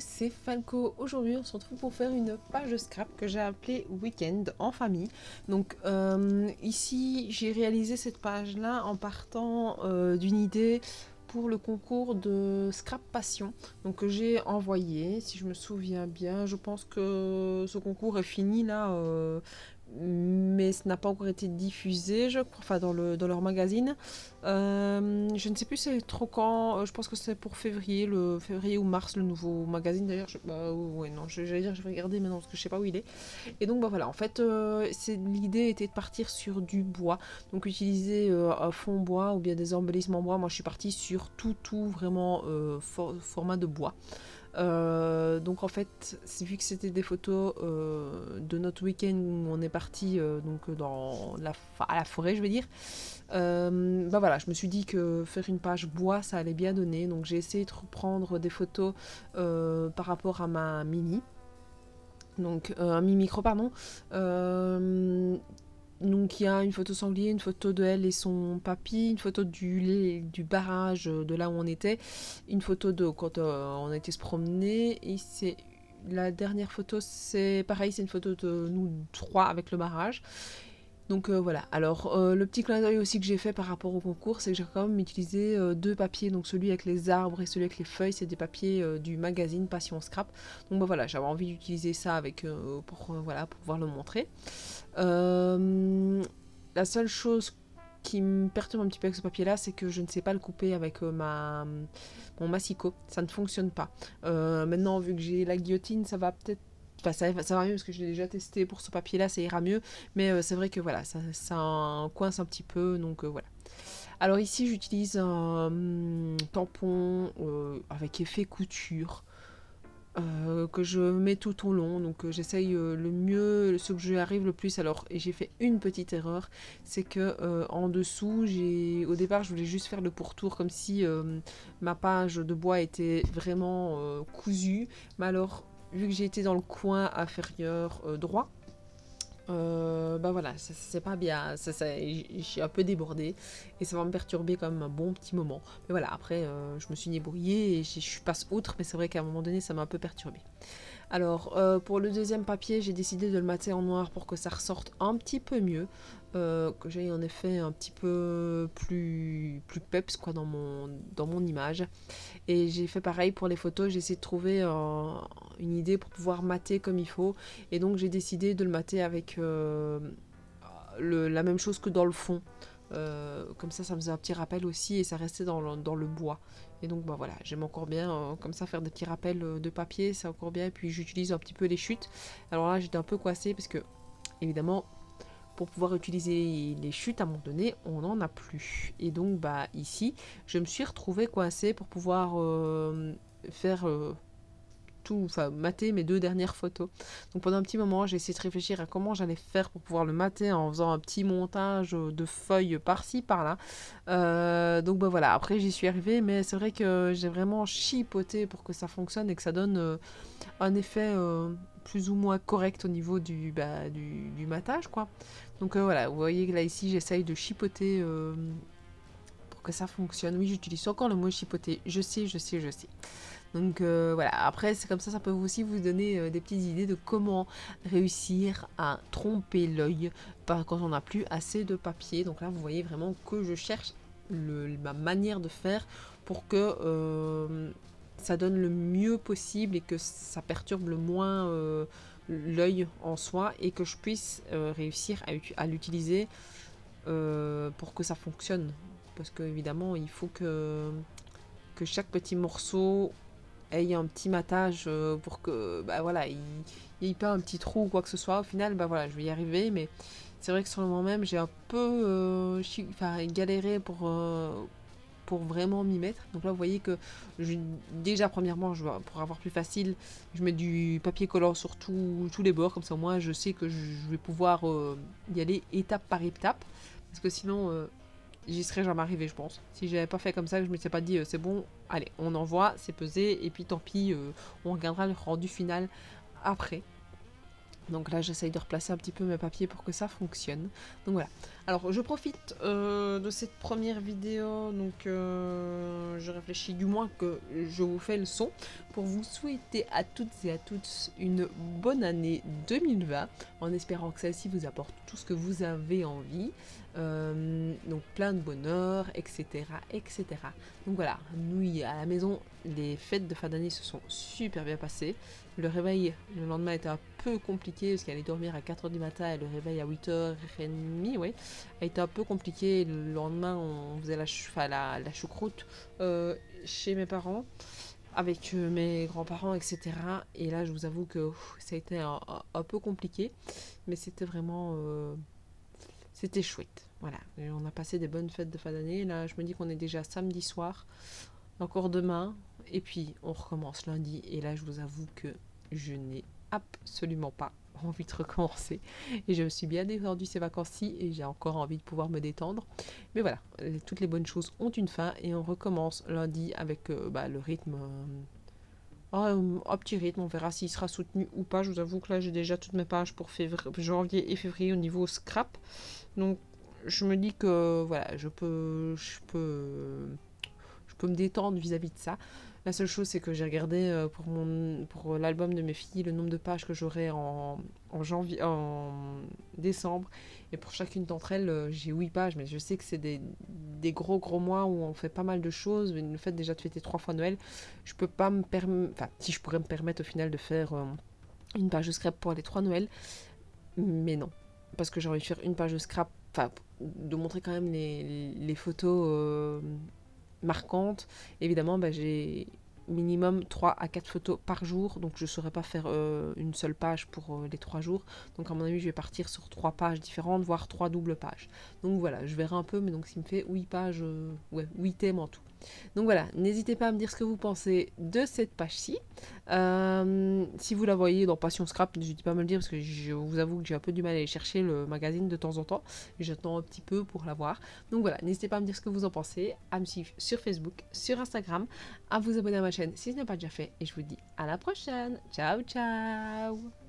c'est Falco. Aujourd'hui, on se retrouve pour faire une page de scrap que j'ai appelée Weekend en famille. Donc ici, j'ai réalisé cette page-là en partant d'une idée pour le concours de Scrap Passion, donc que j'ai envoyé, si je me souviens bien. Je pense que ce concours est fini là, mais ce n'a pas encore été diffusé, je crois, enfin dans leur magazine. Je ne sais plus c'est trop quand, je pense que c'est pour février, le février ou mars, le nouveau magazine d'ailleurs. Bah ouais, non, j'allais dire je vais regarder maintenant parce que je sais pas où il est. Et donc bah voilà, en fait, l'idée était de partir sur du bois, donc utiliser un fond bois ou bien des embellissements bois. Moi je suis partie sur tout vraiment format de bois. Donc en fait, vu que c'était des photos de notre week-end où on est parti donc à la forêt, je vais dire, bah voilà, je me suis dit que faire une page bois, ça allait bien donner. Donc j'ai essayé de reprendre des photos par rapport à ma Mini. Donc un Mi Micro, pardon. Donc il y a une photo sanglier, une photo de elle et son papy, une photo du barrage de là où on était, une photo de quand on a été se promener, et c'est la dernière photo, c'est pareil, c'est une photo de nous trois avec le barrage. Donc voilà, alors le petit clin d'œil aussi que j'ai fait par rapport au concours, c'est que j'ai quand même utilisé deux papiers, donc celui avec les arbres et celui avec les feuilles, c'est des papiers du magazine Passion Scrap. Donc bah voilà, j'avais envie d'utiliser ça avec, voilà, pour pouvoir le montrer. La seule chose qui me perturbe un petit peu avec ce papier là, c'est que je ne sais pas le couper avec mon massicot, ça ne fonctionne pas. Maintenant, vu que j'ai la guillotine, ça va peut-être, enfin, ça va mieux parce que je l'ai déjà testé pour ce papier là, ça ira mieux, mais c'est vrai que voilà, ça coince un petit peu, donc voilà. Alors ici j'utilise un tampon avec effet couture, que je mets tout au long, donc j'essaye le mieux, ce que j'arrive le plus. Alors, et j'ai fait une petite erreur, c'est que en dessous, au départ je voulais juste faire le pourtour comme si ma page de bois était vraiment cousue, mais alors vu que j'ai été dans le coin inférieur droit, bah voilà, ça c'est pas bien, je suis un peu débordée et ça va me perturber quand même un bon petit moment. Mais voilà, après je me suis débrouillée et je passe outre, mais c'est vrai qu'à un moment donné ça m'a un peu perturbée. Alors pour le deuxième papier, j'ai décidé de le mater en noir pour que ça ressorte un petit peu mieux, que j'ai en effet un petit peu plus peps quoi dans mon image. Et j'ai fait pareil pour les photos, j'ai essayé de trouver une idée pour pouvoir mater comme il faut. Et donc j'ai décidé de le mater avec la même chose que dans le fond. Comme ça me faisait un petit rappel aussi et ça restait dans le bois. Et donc bah voilà, j'aime encore bien comme ça faire des petits rappels de papier, c'est encore bien. Et puis j'utilise un petit peu les chutes. Alors là j'étais un peu coincée parce que évidemment pour pouvoir utiliser les chutes à un moment donné, on n'en a plus. Et donc bah ici, je me suis retrouvée coincée pour pouvoir faire enfin mater mes deux dernières photos. Donc pendant un petit moment, j'ai essayé de réfléchir à comment j'allais faire pour pouvoir le mater en faisant un petit montage de feuilles par-ci par-là. Donc bah voilà, après j'y suis arrivée, mais c'est vrai que j'ai vraiment chipoté pour que ça fonctionne et que ça donne un effet plus ou moins correct au niveau du matage quoi. Donc voilà, vous voyez que là ici j'essaye de chipoter pour que ça fonctionne. Oui, j'utilise encore le mot chipoter, je sais. Donc voilà, après c'est comme ça peut aussi vous donner des petites idées de comment réussir à tromper l'œil quand on n'a plus assez de papier. Donc là vous voyez vraiment que je cherche ma manière de faire pour que ça donne le mieux possible et que ça perturbe le moins l'œil en soi et que je puisse réussir à l'utiliser pour que ça fonctionne. Parce que évidemment il faut que chaque petit morceau ait un petit matage pour que bah voilà, il n'y ait pas un petit trou ou quoi que ce soit. Au final, bah voilà, je vais y arriver, mais c'est vrai que sur le moment même, j'ai un peu galéré pour vraiment m'y mettre. Donc là, vous voyez que déjà, premièrement, pour avoir plus facile, je mets du papier collant sur tous les bords, comme ça au moins je sais que je vais pouvoir y aller étape par étape. Parce que sinon, j'y serais jamais arrivé, je pense. Si j'avais pas fait comme ça, que je m'étais pas dit c'est bon, allez, on envoie, c'est pesé, et puis tant pis, on regardera le rendu final après. Donc là, j'essaye de replacer un petit peu mes papiers pour que ça fonctionne. Donc voilà. Alors, je profite de cette première vidéo, donc je réfléchis du moins que je vous fais le son pour vous souhaiter à toutes et à tous une bonne année 2020, en espérant que celle-ci vous apporte tout ce que vous avez envie, donc plein de bonheur, etc., etc. Donc voilà, nous à la maison, les fêtes de fin d'année se sont super bien passées. Le réveil le lendemain était un peu compliqué parce qu'elle allait dormir à 4h du matin et le réveil à 8h30, ouais, a été un peu compliqué. Le lendemain, on faisait la choucroute chez mes parents, avec mes grands-parents, etc. Et là, je vous avoue que ça a été un peu compliqué, mais c'était vraiment... c'était chouette. Voilà, et on a passé des bonnes fêtes de fin d'année. Là, je me dis qu'on est déjà samedi soir, encore demain, et puis on recommence lundi. Et là, je vous avoue que je n'ai absolument pas envie de recommencer. Et je me suis bien détendue ces vacances-ci et j'ai encore envie de pouvoir me détendre. Mais voilà, toutes les bonnes choses ont une fin et on recommence lundi avec le rythme. Un petit rythme, on verra s'il sera soutenu ou pas. Je vous avoue que là, j'ai déjà toutes mes pages pour janvier et février au niveau scrap. Donc, je me dis que voilà, je peux me détendre vis-à-vis de ça. La seule chose, c'est que j'ai regardé pour l'album de mes filles le nombre de pages que j'aurai en décembre. Et pour chacune d'entre elles, j'ai 8 pages. Mais je sais que c'est des gros mois où on fait pas mal de choses. Mais le fait déjà de fêter 3 fois Noël, je peux pas me permettre. Enfin, si je pourrais me permettre au final de faire une page de scrap pour les 3 Noëls. Mais non. Parce que j'ai envie de faire une page de scrap. Enfin, de montrer quand même les photos marquantes. Évidemment, j'ai minimum 3 à 4 photos par jour, donc je ne saurais pas faire une seule page pour les 3 jours. Donc à mon avis, je vais partir sur 3 pages différentes, voire 3 doubles pages. Donc voilà, je verrai un peu, mais donc ce qui me fait 8 pages, 8 thèmes en tout. Donc voilà, n'hésitez pas à me dire ce que vous pensez de cette page-ci. Si vous la voyez dans Passion Scrap, n'hésitez pas à me le dire parce que je vous avoue que j'ai un peu du mal à aller chercher le magazine de temps en temps. J'attends un petit peu pour la voir. Donc voilà, n'hésitez pas à me dire ce que vous en pensez, à me suivre sur Facebook, sur Instagram, à vous abonner à ma chaîne si ce n'est pas déjà fait. Et je vous dis à la prochaine. Ciao, ciao!